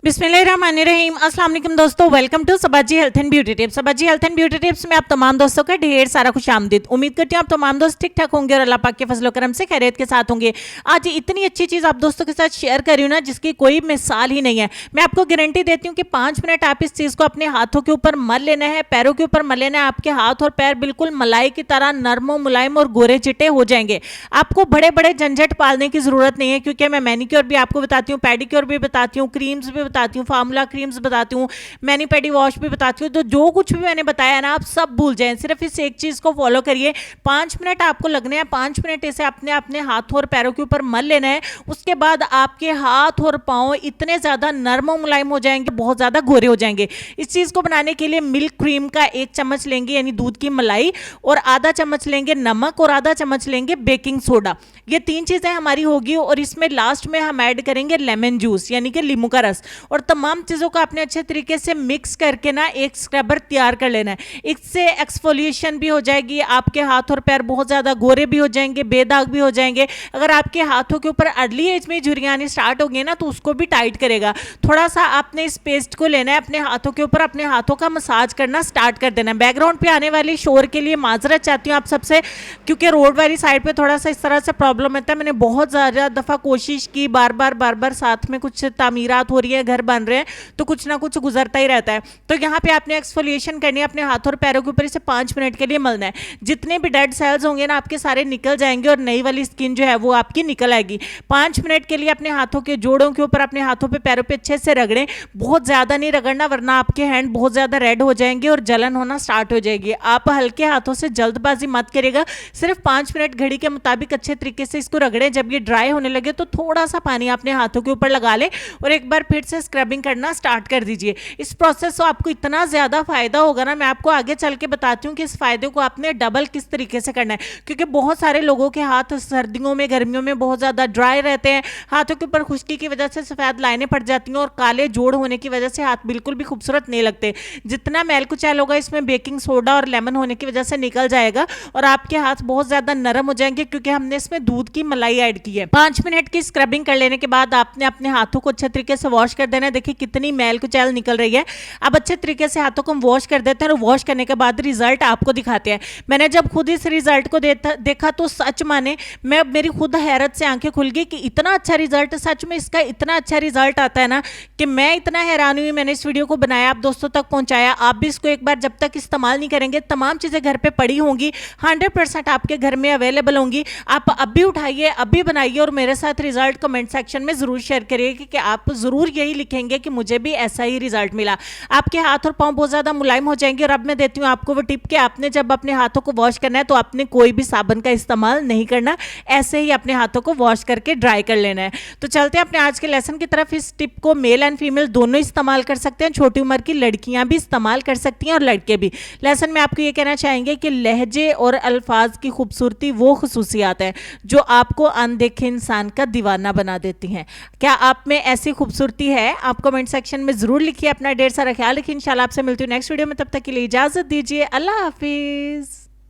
बिस्मिल्लाहिर्रहमानिर्रहीम। अस्सलाम वालेकुम दोस्तों, welcome to Sabaji health and beauty tips. Sabaji health and beauty tips में आप तमाम दोस्तों का ढेर सारा खुश आमदीद। उम्मीद करती हूँ आप तमाम दोस्त ठीक ठाक होंगे और अल्लाह पाक के फजल करम से खैरियत के साथ होंगे। आज इतनी अच्छी चीज़ आप दोस्तों के साथ शेयर कर रही हूँ ना, जिसकी कोई मिसाल ही नहीं है। मैं आपको गारंटी देती हूँ कि 5 मिनट आप इस चीज़ को अपने हाथों के ऊपर मल लेना है, पैरों के ऊपर मल लेना है। आपके हाथ और पैर बिल्कुल मलाई की तरह नरम मुलायम और गोरे चिटे हो जाएंगे। आपको बड़े बड़े झंझट पालने की जरूरत नहीं है, क्योंकि मैं मैनिक्योर भी आपको बताती हूँ, पेडिक्योर भी बताती हूँ, क्रीम्स भी बताती हूँ, फार्मूला क्रीम्स बताती हूँ, मैनी पेडी वॉश भी बताती हूँ। तो जो कुछ भी मैंने बताया ना, आप सब भूल जाएं, सिर्फ इस एक चीज को फॉलो करिए। 5 मिनट आपको लगने हैं, 5 मिनट इसे अपने अपने हाथों और पैरों के ऊपर मल लेना है। उसके बाद आपके हाथ और पांव इतने ज्यादा नरम और मुलायम हो जाएंगे, बहुत ज्यादा गोरे हो जाएंगे। इस चीज को बनाने के लिए मिल्क क्रीम का 1 चम्मच लेंगे, यानी दूध की मलाई, और आधा चम्मच लेंगे नमक, और आधा चम्मच लेंगे बेकिंग सोडा। ये 3 चीजें हमारी होगी, और इसमें लास्ट में हम ऐड करेंगे लेमन जूस, यानी कि नींबू का रस। और तमाम चीज़ों को आपने अच्छे तरीके से मिक्स करके ना एक स्क्रबर तैयार कर लेना है। इससे एक्सफोलिएशन भी हो जाएगी, आपके हाथ और पैर बहुत ज़्यादा गोरे भी हो जाएंगे, बेदाग भी हो जाएंगे। अगर आपके हाथों के ऊपर अर्ली एज में झुर्रियाँ आनी स्टार्ट हो गई ना, तो उसको भी टाइट करेगा। थोड़ा सा आपने इस पेस्ट को लेना है, अपने हाथों के ऊपर अपने हाथों का मसाज करना स्टार्ट कर देना है। बैकग्राउंड पे आने वाली शोर के लिए माजरत चाहती हूँ आप सबसे, क्योंकि रोड वाली साइड पर थोड़ा सा इस तरह से प्रॉब्लम होता है। मैंने बहुत ज़्यादा दफ़ा कोशिश की, बार बार साथ में कुछ तामीरात हो रही है, घर बन रहे हैं, तो कुछ ना कुछ गुजरता ही रहता है। तो यहाँ पे आपने एक्सफोलिएशन करनी है, अपने हाथों और पैरों के ऊपर इसे 5 मिनट के लिए मलना है। जितने भी डेड सेल्स होंगे ना, आपके सारे निकल जाएंगे, और नई वाली स्किन जो है वो आपकी निकल आएगी। 5 मिनट के लिए अपने हाथों के जोड़ों के ऊपर, अपने हाथों पे पैरों पे अच्छे से रगड़ें। बहुत ज़्यादा नहीं रगड़ना, वरना आपके हैंड बहुत ज़्यादा रेड हो जाएंगे और जलन होना स्टार्ट हो जाएगी। आप हल्के हाथों से जल्दबाजी मत करिएगा, सिर्फ 5 मिनट घड़ी के मुताबिक अच्छे तरीके से इसको रगड़ें। जब ये ड्राई होने लगे तो थोड़ा सा पानी अपने हाथों के ऊपर लगा लें, और एक बार फिर से स्क्रबिंग करना स्टार्ट कर दीजिए। इस प्रोसेस से आपको इतना ज़्यादा फायदा होगा ना, मैं आपको आगे चल के बताती हूँ कि इस फायदे को आपने डबल किस तरीके से करना है। क्योंकि बहुत सारे लोगों के हाथ सर्दियों में, गर्मियों में बहुत ज़्यादा ड्राई रहते हैं, हाथों के ऊपर खुश्की की वजह से सफ़ेद लाइनें पड़ जाती हैं, और काले जोड़ होने की वजह से हाथ बिल्कुल भी खूबसूरत नहीं लगते। जितना मैल कुचैल होगा इसमें बेकिंग सोडा और लेमन होने की वजह से निकल जाएगा, और आपके हाथ बहुत ज़्यादा नरम हो जाएंगे, क्योंकि हमने इसमें दूध की मलाई ऐड की है। 5 मिनट की स्क्रबिंग कर लेने के बाद आपने अपने हाथों को अच्छे तरीके से वॉश कर देना है। देखिए कितनी मैल कुचैल निकल रही है। अब अच्छे तरीके से हाथों को वॉश कर देते हैं, और वॉश करने के बाद रिजल्ट आपको दिखाते हैं। मैंने जब खुद इस रिजल्ट को देखा तो सच माने मेरी खुद हैरत से आंखें खुल गई कि इतना अच्छा रिजल्ट, सच में इसका इतना अच्छा रिजल्ट आता है ना, कि मैं इतना हैरान हुई। मैंने इस वीडियो को बनाया, आप दोस्तों तक पहुंचाया। आप भी इसको एक बार, जब तक इस्तेमाल नहीं करेंगे, तमाम चीज़ें घर पे पड़ी होंगी, 100% आपके घर में अवेलेबल होंगी। आप अभी उठाइए, अभी बनाइए, और मेरे साथ रिजल्ट कमेंट सेक्शन में ज़रूर शेयर करिए कि आप ज़रूर यही लिखेंगे कि मुझे भी ऐसा ही रिजल्ट मिला। आपके हाथ और पांव बहुत ज़्यादा मुलायम हो जाएंगे। और अब मैं देती हूँ आपको वो टिप कि आपने जब अपने हाथों को वॉश करना है, तो आपने कोई भी साबुन का इस्तेमाल नहीं करना, ऐसे ही अपने हाथों को वॉश करके ड्राई कर लेना है। तो चलते हैं अपने आज के लेसन की तरफ। इस टिप को मेल एंड फीमेल दोनों इस्तेमाल कर सकते हैं, छोटी उम्र की लड़कियां भी इस्तेमाल कर सकती हैं और लड़के भी। लेसन में आपको ये कहना चाहेंगे कि लहजे और अल्फाज की खूबसूरती वो खुसूसियात है जो आपको अनदेखे इंसान का दीवाना बना देती हैं। क्या आप में ऐसी खूबसूरती है? आप कमेंट सेक्शन में जरूर लिखिए। अपना ढेर सारा ख्याल रखिए। इंशाल्लाह आपसे मिलती हूँ नेक्स्ट वीडियो में, तब तक के लिए इजाजत दीजिए। अल्लाह हाफिज।